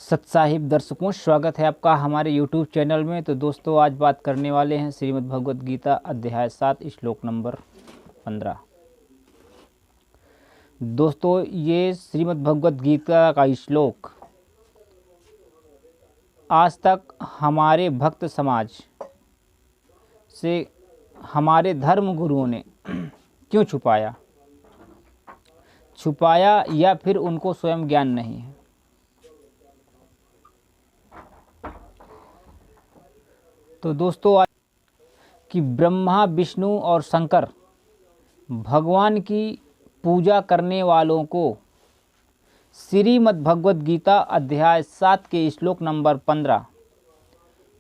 सत्साहिब दर्शकों, स्वागत है आपका हमारे YouTube चैनल में। तो दोस्तों, आज बात करने वाले हैं श्रीमद् भगवद गीता अध्याय 7 श्लोक नंबर 15। दोस्तों, ये श्रीमद् भगवद गीता का श्लोक आज तक हमारे भक्त समाज से हमारे धर्म गुरुओं ने क्यों छुपाया या फिर उनको स्वयं ज्ञान नहीं है। तो दोस्तों, आज कि ब्रह्मा, विष्णु और शंकर भगवान की पूजा करने वालों को श्रीमद् भगवद गीता अध्याय 7 के श्लोक नंबर 15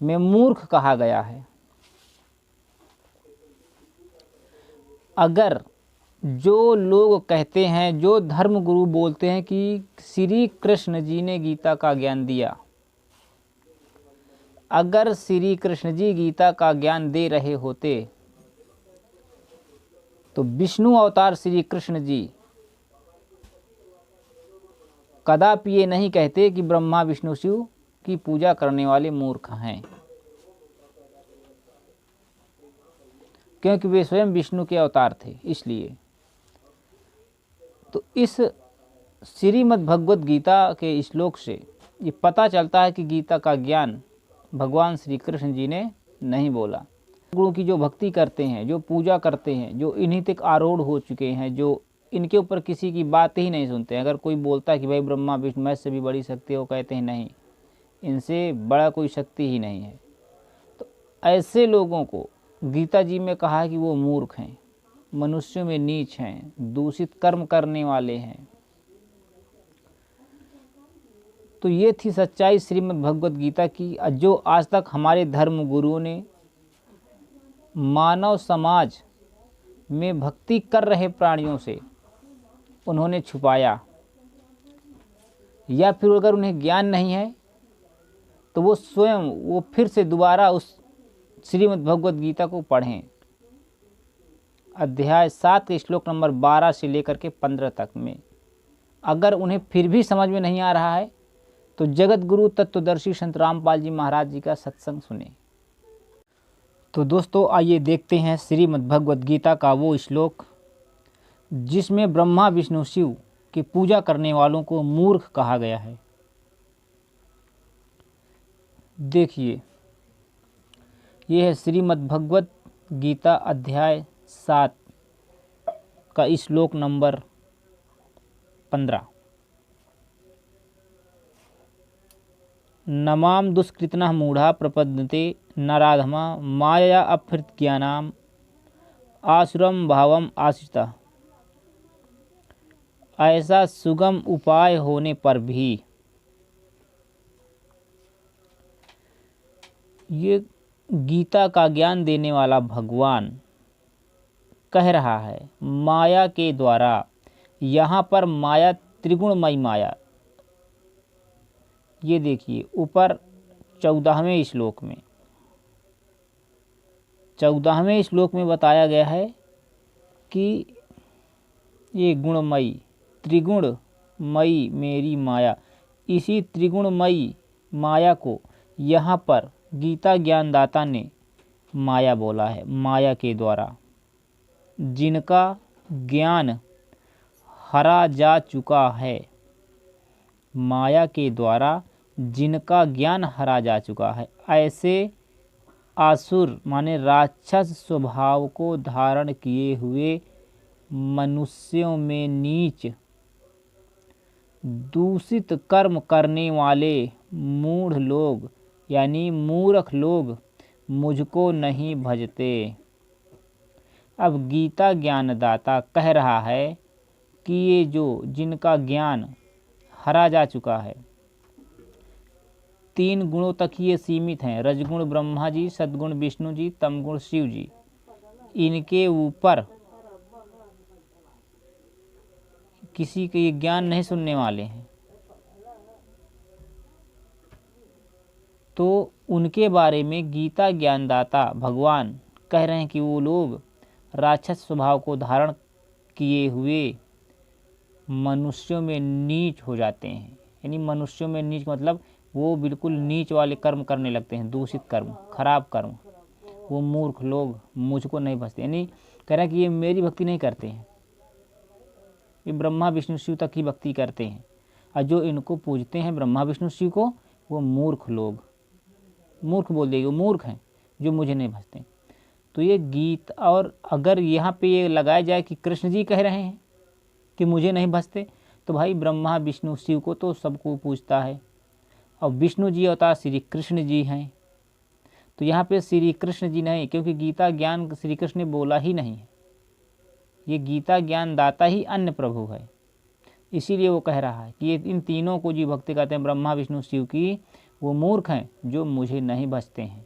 में मूर्ख कहा गया है। अगर जो लोग कहते हैं, जो धर्म गुरु बोलते हैं कि श्री कृष्ण जी ने गीता का ज्ञान दिया, अगर श्री कृष्ण जी गीता का ज्ञान दे रहे होते तो विष्णु अवतार श्री कृष्ण जी कदापि ये नहीं कहते कि ब्रह्मा विष्णु शिव की पूजा करने वाले मूर्ख हैं, क्योंकि वे स्वयं विष्णु के अवतार थे। इसलिए तो इस श्रीमद् भगवद गीता के श्लोक से ये पता चलता है कि गीता का ज्ञान भगवान श्री कृष्ण जी ने नहीं बोला। गुरु की जो भक्ति करते हैं, जो पूजा करते हैं, जो इन्हीं तक आरूढ़ हो चुके हैं, जो इनके ऊपर किसी की बात ही नहीं सुनते हैं। अगर कोई बोलता है कि भाई ब्रह्मा विष्णु मैं से भी बड़ी शक्ति है, वो कहते हैं नहीं, इनसे बड़ा कोई शक्ति ही नहीं है। तो ऐसे लोगों को गीता जी में कहा है कि वो मूर्ख हैं, मनुष्यों में नीच हैं, दूषित कर्म करने वाले हैं। तो ये थी सच्चाई श्रीमद् भगवद गीता की, जो आज तक हमारे धर्म गुरुओं ने मानव समाज में भक्ति कर रहे प्राणियों से उन्होंने छुपाया, या फिर अगर उन्हें ज्ञान नहीं है तो वो स्वयं वो फिर से दोबारा उस श्रीमद् भगवद गीता को पढ़ें। अध्याय 7 के श्लोक नंबर 12 से लेकर के 15 तक में अगर उन्हें फिर भी समझ में नहीं आ रहा है तो जगत गुरु तत्वदर्शी संत रामपाल जी महाराज जी का सत्संग सुने। तो दोस्तों, आइए देखते हैं श्रीमद् भगवद गीता का वो श्लोक जिसमें ब्रह्मा विष्णु शिव की पूजा करने वालों को मूर्ख कहा गया है। देखिए, ये है श्रीमद् भगवद गीता अध्याय 7 का श्लोक नंबर 15। नमाम दुष्कृतनः मूढ़ा प्रपद्यन्ते नराधमा माया अपहृत ज्ञानाम आसुरम भावम आश्रितः। ऐसा सुगम उपाय होने पर भी ये गीता का ज्ञान देने वाला भगवान कह रहा है माया के द्वारा। यहाँ पर माया त्रिगुणमयी माया, ये देखिए ऊपर 14वें श्लोक में बताया गया है कि ये गुणमयी त्रिगुणमयी मेरी माया। इसी त्रिगुणमयी माया को यहाँ पर गीता ज्ञानदाता ने माया बोला है। माया के द्वारा जिनका ज्ञान हरा जा चुका है, माया के द्वारा जिनका ज्ञान हरा जा चुका है, ऐसे आसुर माने राक्षस स्वभाव को धारण किए हुए मनुष्यों में नीच दूषित कर्म करने वाले मूढ़ लोग यानी मूर्ख लोग मुझको नहीं भजते। अब गीता ज्ञानदाता कह रहा है कि ये जो जिनका ज्ञान हरा जा चुका है, 3 गुणों तक ये सीमित हैं, रजगुण ब्रह्मा जी, सद्गुण विष्णु जी, तमगुण शिव जी, इनके ऊपर किसी के ज्ञान नहीं सुनने वाले हैं। तो उनके बारे में गीता ज्ञानदाता भगवान कह रहे हैं कि वो लोग राक्षस स्वभाव को धारण किए हुए मनुष्यों में नीच हो जाते हैं, यानी मनुष्यों में नीच मतलब वो बिल्कुल नीच वाले कर्म करने लगते हैं, दूषित कर्म, खराब कर्म। वो मूर्ख लोग मुझको नहीं भजते, यानी कह रहा है कि ये मेरी भक्ति नहीं करते हैं, ये ब्रह्मा विष्णु शिव तक की भक्ति करते हैं, और जो इनको पूजते हैं ब्रह्मा विष्णु शिव को, वो मूर्ख लोग, मूर्ख बोल देगी, वो मूर्ख हैं जो मुझे नहीं भजते। तो ये गीत, और अगर यहाँ पे ये लगाया जाए कि कृष्ण जी कह रहे हैं कि मुझे नहीं भजते, तो भाई ब्रह्मा विष्णु शिव को तो सबको पूजता है, और विष्णु जी अवतार श्री कृष्ण जी हैं। तो यहाँ पे श्री कृष्ण जी नहीं, क्योंकि गीता ज्ञान श्री कृष्ण ने बोला ही नहीं है, ये गीता ज्ञान दाता ही अन्य प्रभु है। इसीलिए वो कह रहा है कि ये इन तीनों को जी भक्ति करते हैं ब्रह्मा विष्णु शिव की, वो मूर्ख हैं जो मुझे नहीं भजते हैं।